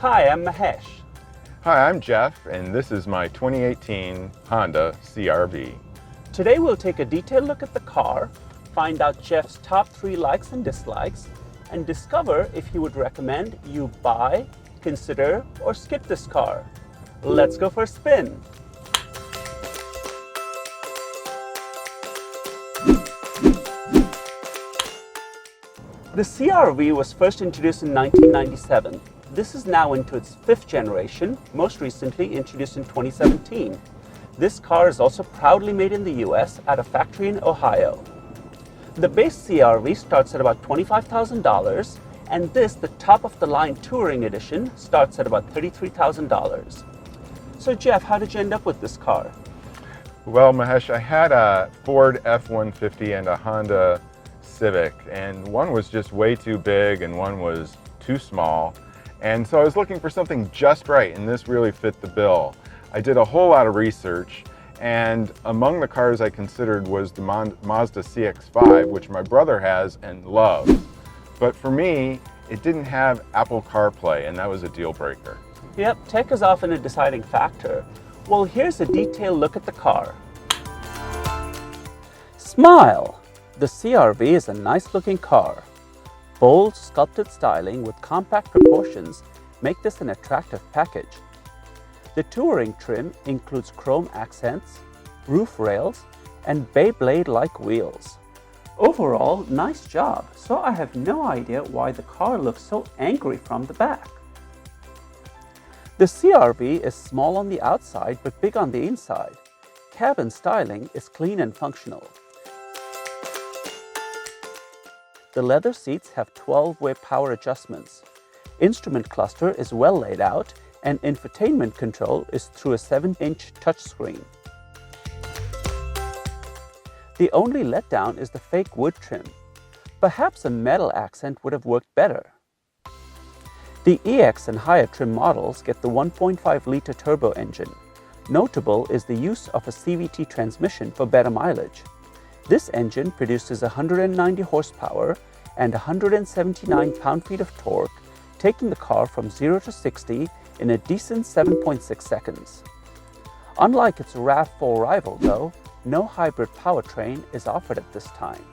Hi, I'm Mahesh. Hi, I'm Jeff, and this is my 2018 Honda CR-V. Today we'll take a detailed look at the car, find out Jeff's top 3 likes and dislikes, and discover if he would recommend you buy, consider, or skip this car. Let's go for a spin. The CR-V was first introduced in 1997. This is now into its 5th generation, most recently introduced in 2017. This car is also proudly made in the US at a factory in Ohio. The base CR-V starts at about $25,000, and this, the top-of-the-line Touring Edition, starts at about $33,000. So Jeff, how did you end up with this car? Well, Mahesh, I had a Ford F-150 and a Honda Civic, and one was just way too big and one was too small. And so I was looking for something just right, and this really fit the bill. I did a whole lot of research, and among the cars I considered was the Mazda CX-5, which my brother has and loves. But for me, it didn't have Apple CarPlay, and that was a deal breaker. Yep, tech is often a deciding factor. Well, here's a detailed look at the car. Smile! The CR-V is a nice-looking car. Bold, sculpted styling with compact proportions make this an attractive package. The touring trim includes chrome accents, roof rails, and Beyblade-like wheels. Overall, nice job, so I have no idea why the car looks so angry from the back. The CR-V is small on the outside but big on the inside. Cabin styling is clean and functional. The leather seats have 12-way power adjustments. Instrument cluster is well laid out, and infotainment control is through a 7-inch touchscreen. The only letdown is the fake wood trim. Perhaps a metal accent would have worked better. The EX and higher trim models get the 1.5-liter turbo engine. Notable is the use of a CVT transmission for better mileage. This engine produces 190 horsepower and 179 pound-feet of torque, taking the car from 0 to 60 in a decent 7.6 seconds. Unlike its RAV4 rival, though, no hybrid powertrain is offered at this time.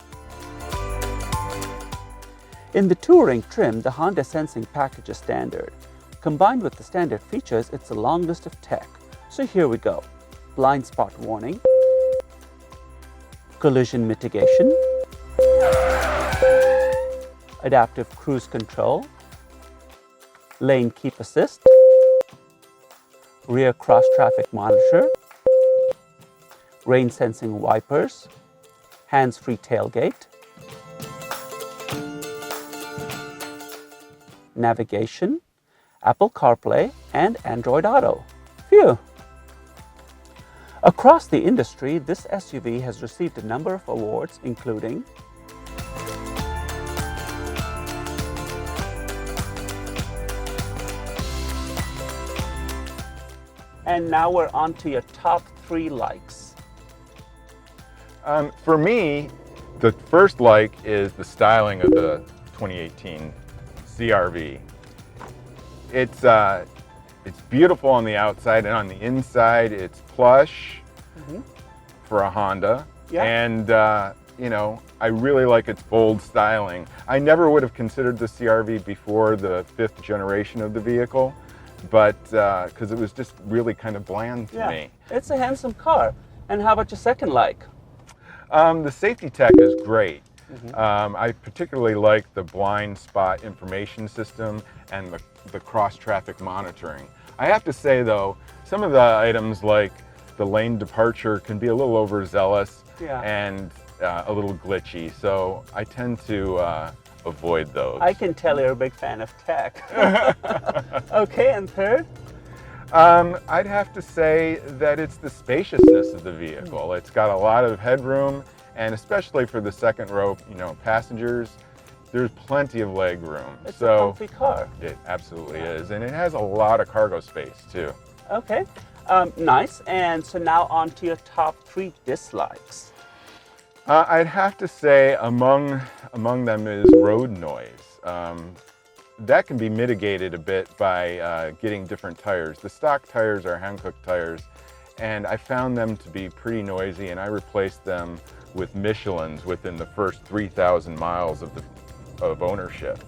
In the touring trim, the Honda Sensing package is standard. Combined with the standard features, it's a long list of tech. So here we go. Blind spot warning, collision mitigation, adaptive cruise control, lane keep assist, rear cross traffic monitor, rain sensing wipers, hands-free tailgate, navigation, Apple CarPlay, and Android Auto. Phew! Across the industry, this SUV has received a number of awards, including And now we're on to your top 3 likes. For me, the first like is the styling of the 2018 CR-V. It's beautiful on the outside, and on the inside it's plush for a Honda. Yeah. And you know, I really like its bold styling. I never would have considered the CR-V before the 5th generation of the vehicle, but because it was just really kind of bland to me. It's a handsome car. And how about your second like? The safety tech is great. I particularly like the blind spot information system and the cross-traffic monitoring. I have to say, though, some of the items like the lane departure can be a little overzealous and a little glitchy, so I tend to avoid those. I can tell you're a big fan of tech. Okay, and third? I'd have to say that it's the spaciousness of the vehicle. It's got a lot of headroom, and especially for the second row, passengers, there's plenty of leg room. It's a comfy car. It absolutely is, and it has a lot of cargo space too. Okay, nice. And so now on to your top 3 dislikes. I'd have to say among them is road noise. that can be mitigated a bit by getting different tires. The stock tires are Hankook tires, and I found them to be pretty noisy, and I replaced them with Michelin's within the first 3,000 miles of ownership.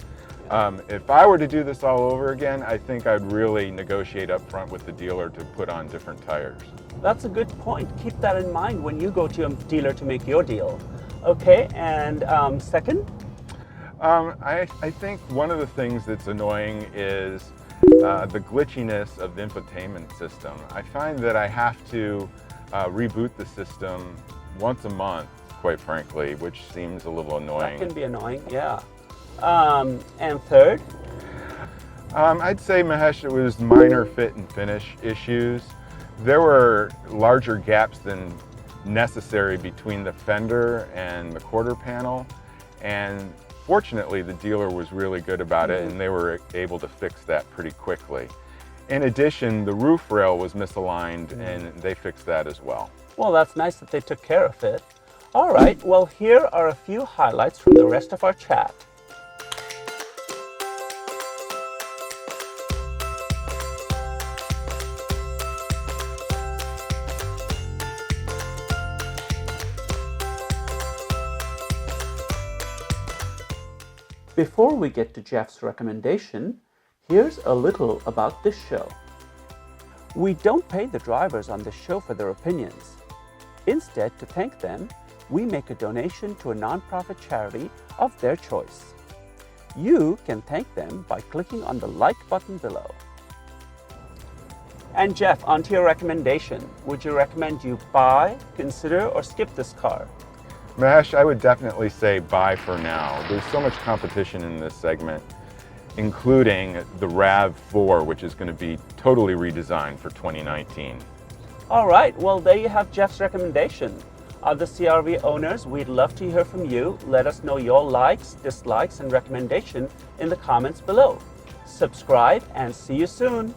If I were to do this all over again, I think I'd really negotiate up front with the dealer to put on different tires. That's a good point. Keep that in mind when you go to a dealer to make your deal. Okay, and second? I think one of the things that's annoying is the glitchiness of the infotainment system. I find that I have to reboot the system once a month, quite frankly, which seems a little annoying. That can be annoying, yeah. And third? I'd say, Mahesh, it was minor fit and finish issues. There were larger gaps than necessary between the fender and the quarter panel, and fortunately the dealer was really good about it, and they were able to fix that pretty quickly. In addition, the roof rail was misaligned, and they fixed that as well. Well, that's nice that they took care of it. All right, well, here are a few highlights from the rest of our chat. Before we get to Jeff's recommendation, here's a little about this show. We don't pay the drivers on this show for their opinions. Instead, to thank them, we make a donation to a nonprofit charity of their choice. You can thank them by clicking on the like button below. And Jeff, on to your recommendation. Would you recommend you buy, consider, or skip this car? Mahesh, I would definitely say buy for now. There's so much competition in this segment, including the RAV4, which is going to be totally redesigned for 2019. All right, well, there you have Jeff's recommendation. Other CRV owners, we'd love to hear from you. Let us know your likes, dislikes, and recommendation in the comments below. Subscribe and see you soon.